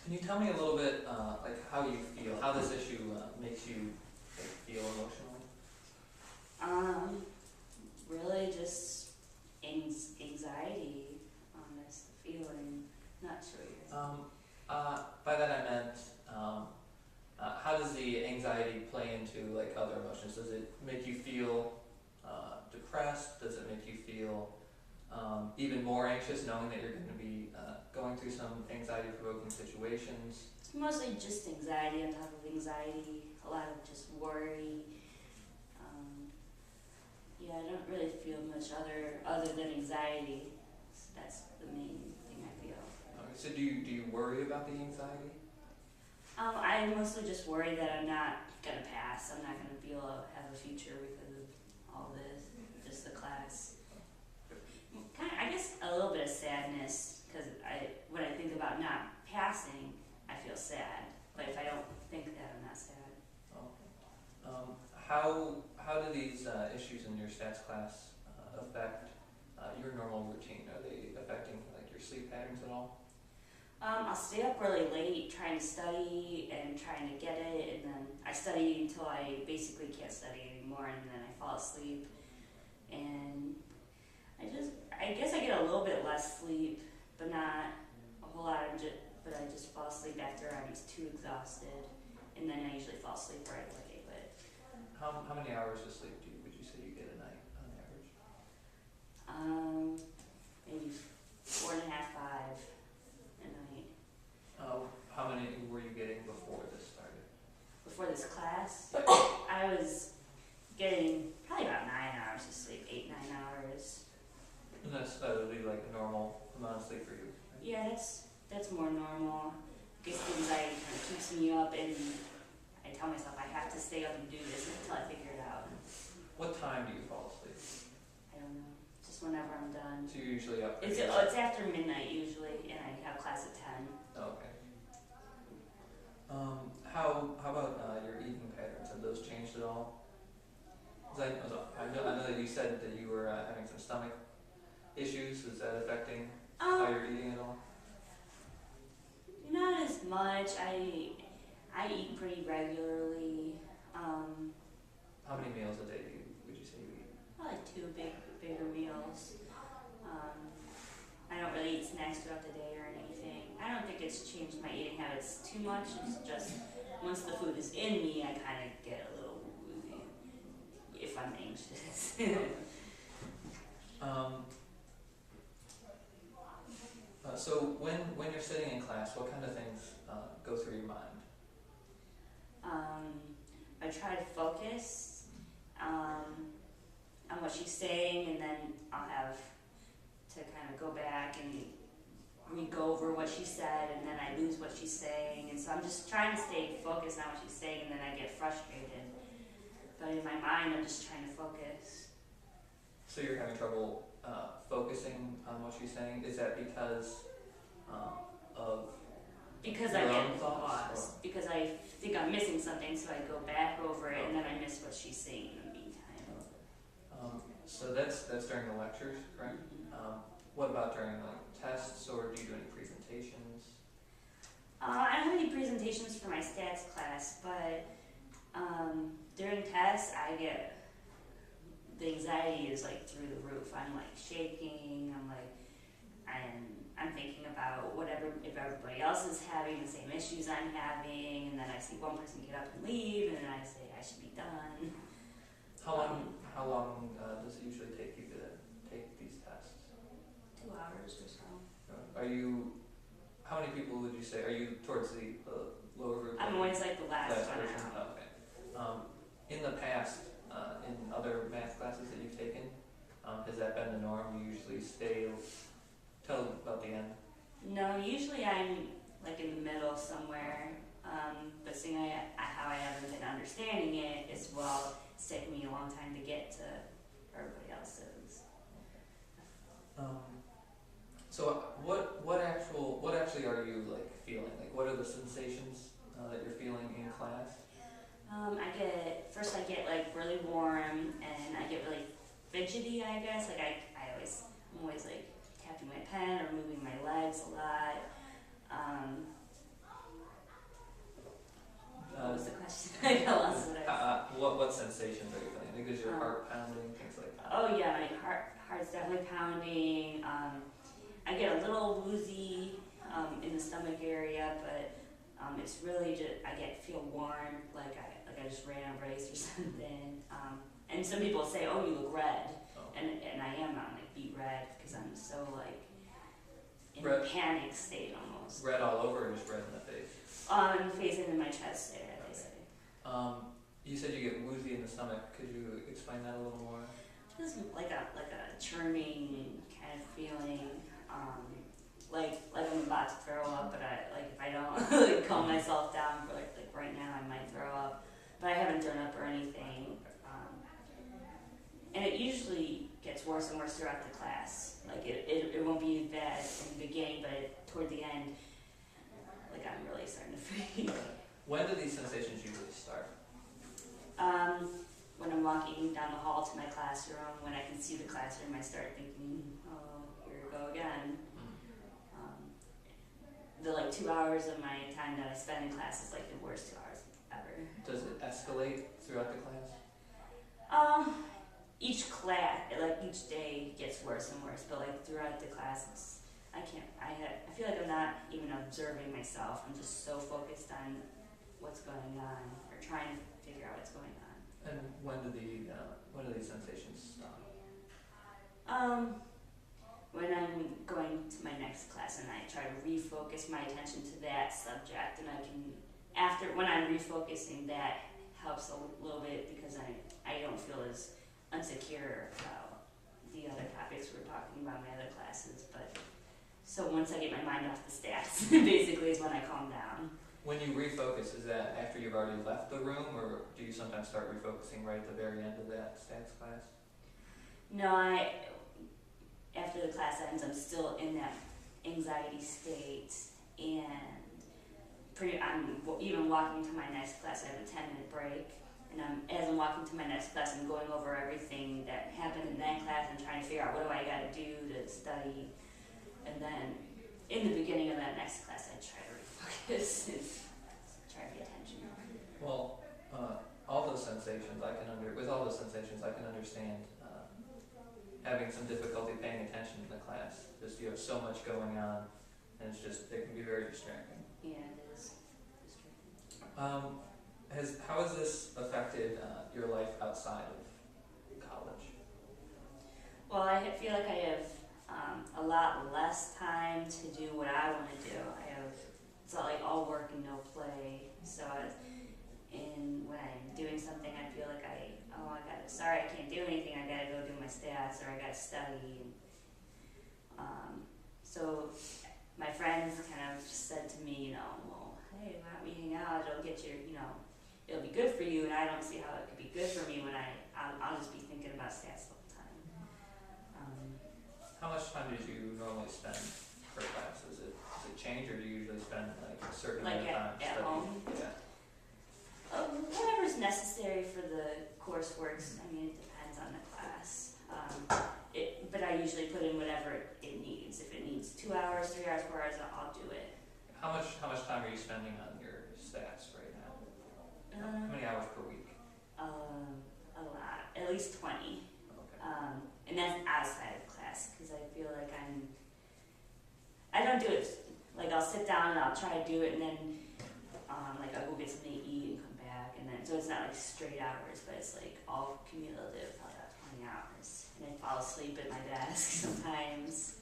Can you tell me a little bit, like how you feel, how this issue makes you like, feel emotionally? Um, Really just anxiety, that's the feeling. Not sure you're. By that I meant, how does the anxiety play into like other emotions? Does it make you feel depressed? Does it make you feel even more anxious, knowing that you're going to be going through some anxiety-provoking situations? It's mostly just anxiety on top of anxiety, a lot of just worry. Yeah, I don't really feel much other than anxiety. So that's the main thing I feel. Okay, so do you worry about the anxiety? I mostly just worry that I'm not gonna pass. I'm not gonna be able to have a future because of all this, just the class. Kind of, I guess, a little bit of sadness because when I think about not passing, I feel sad. But if I don't think that, I'm not sad. How do these issues in your stats class affect your normal routine? Are they affecting like your sleep patterns at all? I'll stay up really late trying to study and trying to get it, and then I study until I basically can't study anymore, and then I fall asleep. And I guess I get a little bit less sleep, but not a whole lot. But I just fall asleep after I'm just too exhausted, and then I usually fall asleep right away. But How many hours of sleep would you say you get a night on average? maybe 4.5, 5 a night. How many were you getting before this started? Before this class, I was getting probably about 9 hours of sleep, 8, 9 hours. And that would be like a normal amount of sleep for you. Right? Yeah, that's more normal. I guess the anxiety kind of keeps me up, and I tell myself I have to stay up and do this until I figure it out. What time do you fall asleep? I don't know, just whenever I'm done. So you're usually up. It's after midnight usually, and I have class at 10. Oh, okay. How about your eating patterns? Have those changed at all? 'Cause I know that you said that you were having some stomach issues. Is that affecting how you're eating at all? Not as much. I eat pretty regularly. How many meals a day would you say you eat? Probably 2 bigger meals. I don't really eat snacks throughout the day or anything. I don't think it's changed my eating habits too much. It's just once the food is in me, I kind of get a little woozy if I'm anxious. So when you're sitting in class, what kind of things go through your mind? I try to focus on what she's saying, and then I'll have to kind of go back and re-go over what she said, and then I lose what she's saying, and so I'm just trying to stay focused on what she's saying, and then I get frustrated. But in my mind, I'm just trying to focus. So you're having trouble focusing on what she's saying? Is that because of Because your I own get thoughts? lost. Because I think I'm missing something, so I go back over it, and then I miss what she's saying in the meantime. So that's during the lectures, correct? Mhm. What about during like tests, or do you do any presentations? I don't have any presentations for my stats class, but during tests, the anxiety is like through the roof. I'm like shaking. I'm thinking about if everybody else is having the same issues I'm having, and then I see one person get up and leave, and then I say I should be done. How long does it usually take you to take these tests? 2 hours or so. How many people would you say, are you towards the lower group? I'm always like the last one person? out. Okay. In the past, in other math classes that you've taken, has that been the norm? You usually stay till about the end? No, usually I'm like in the middle somewhere. But seeing how I haven't been understanding it as well, it's taken me a long time to get to everybody else's. So what actually are you like feeling? Like what are the sensations that you're feeling in class? I get like really warm, and I get really fidgety, I guess. Like I'm always like tapping my pen or moving my legs a lot. sensations are you feeling? Like, is your heart pounding, things like that? Oh yeah, my heart's definitely pounding. I get a little woozy in the stomach area, but it's really just feel warm, like I just ran a race or something. And some people say, "Oh, you look red," and I am on like beet red because I'm so like in a panic state almost. Red all over, or just red in the face? On the face and in my chest area, they say. You said you get woozy in the stomach. Could you explain that a little more? Just like a churning kind of feeling, like I'm about to throw up, but if I don't like calm myself down for like right now, I might throw up, but I haven't thrown up or anything. And it usually gets worse and worse throughout the class. Like it won't be bad in the beginning, but toward the end, like I'm really starting to freak. When do these sensations usually start? When I'm walking down the hall to my classroom, when I can see the classroom, I start thinking, oh, here we go again. The 2 hours of my time that I spend in class is like the worst 2 hours ever. Does it escalate throughout the class? Each class, each day gets worse and worse, but throughout the class, I feel like I'm not even observing myself. I'm just so focused on what's going on, or trying to figure out what's going on. And when do these sensations stop? When I'm going to my next class and I try to refocus my attention to that subject, and when I'm refocusing, that helps a little bit because I don't feel as unsecure about the other topics we're talking about in my other classes. But so once I get my mind off the stats, basically is when I calm down. When you refocus, is that after you've already left the room, or do you sometimes start refocusing right at the very end of that stats class? No, after the class ends, I'm still in that anxiety state, and I'm even walking to my next class. I have a 10-minute break, and as I'm walking to my next class, I'm going over everything that happened in that class and trying to figure out what do I got to do to study. And then in the beginning of that next class, I try to refocus and try to pay attention. Well, all those sensations I can understand having some difficulty paying attention in the class. Just you have so much going on, and it can be very distracting. Yeah, it is distracting. How has this affected your life outside of college? Well, I feel like I have a lot less time to do what I want to do. It's not like all work and no play. So when I'm doing something, I feel like I can't do anything. I gotta go do my stats, or I gotta study. So my friends kind of said to me, well, hey, why don't we hang out? It'll be good for you. And I don't see how it could be good for me when I'll just be thinking about stats all the time. How much time did you normally spend per class? Does it change, or do you usually spend a certain amount of time at studying? home? Yeah. Whatever's necessary for the courseworks. I mean, it depends on the class. But I usually put in whatever it needs. If it needs 2 hours, 3 hours, 4 hours, I'll do it. How much time are you spending on your stats right now? How many hours per week? A lot, at least 20. Okay. And that's outside of class, because I feel like I don't do it. I'll sit down and I'll try to do it, and then I'll go get something to eat and come back, and then so it's not straight hours, but it's all cumulative, about 20 hours. And I fall asleep at my desk sometimes.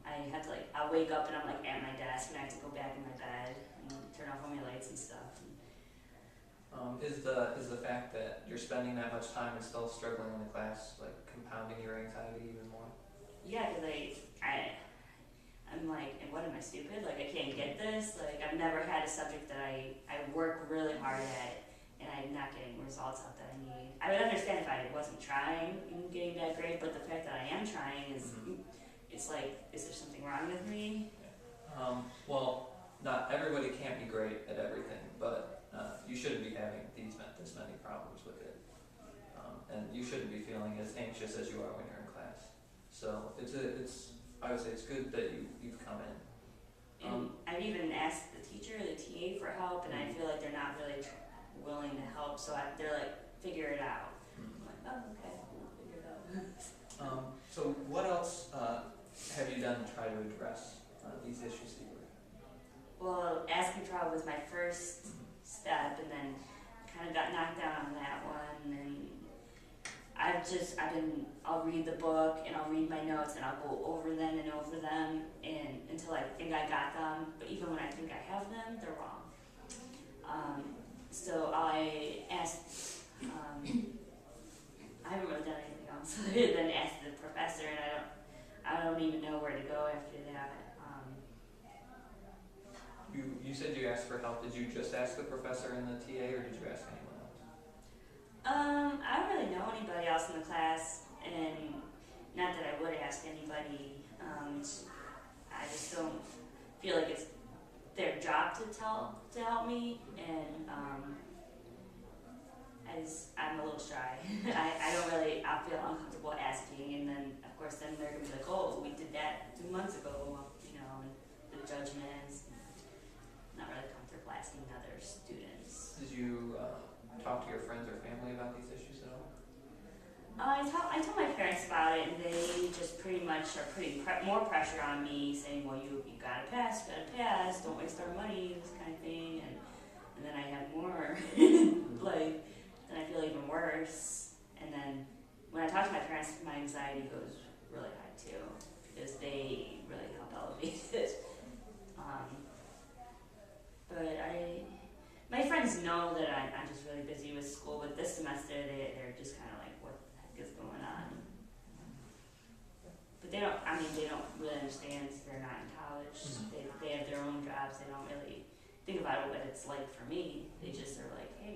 I have to I'll wake up and I'm at my desk, and I have to go back in my bed and turn off all my lights and stuff. Is the fact that you're spending that much time and still struggling in the class compounding your anxiety even more? Yeah, because I'm what am I, stupid? I can't get this. I've never had a subject that I work really hard at, and I'm not getting results out that I need. I would understand if I wasn't trying and getting that grade, but the fact that I am trying is, it's is there something wrong with me? Well, not everybody can't be great at everything, but you shouldn't be having this many problems with it. And you shouldn't be feeling as anxious as you are when you're in class. So I would say it's good that you've come in. And I've even asked the teacher or the TA for help, and I feel like they're not really willing to help. So they're figure it out. Mhm. I'm like, oh, okay, I'll figure it out. So what else have you done to try to address these issues that you were? Well, Ask Me Trial was my first step, and then kind of got knocked down on that one, and I'll read the book, and I'll read my notes, and I'll go over them and over them, and until I think I got them, but even when I think I have them, they're wrong. So I asked, I haven't really done anything else other than ask the professor, and I don't even know where to go after that. You said you asked for help. Did you just ask the professor and the TA, or did you ask anyone else? I don't really know anybody else in the class, and not that I would ask anybody. I just don't feel like it's their job to help me, and I'm a little shy. I feel uncomfortable asking, and then of course then they're gonna be like, oh, we did that 2 months ago, and the judgments. Not really comfortable asking other students. Did you talk to your friends or family about these issues at all? I told my parents about it, and they just pretty much are putting more pressure on me, saying, well, you gotta pass, don't waste our money, this kind of thing, and then I have more, then I feel even worse. And then when I talk to my parents, my anxiety goes really high too, because they really help elevate it. But my friends know that I'm just really busy with school, but this semester they're just kind of like, what the heck is going on? But they don't really understand, they're not in college, they have their own jobs, they don't really think about what it's like for me. They just are like, hey,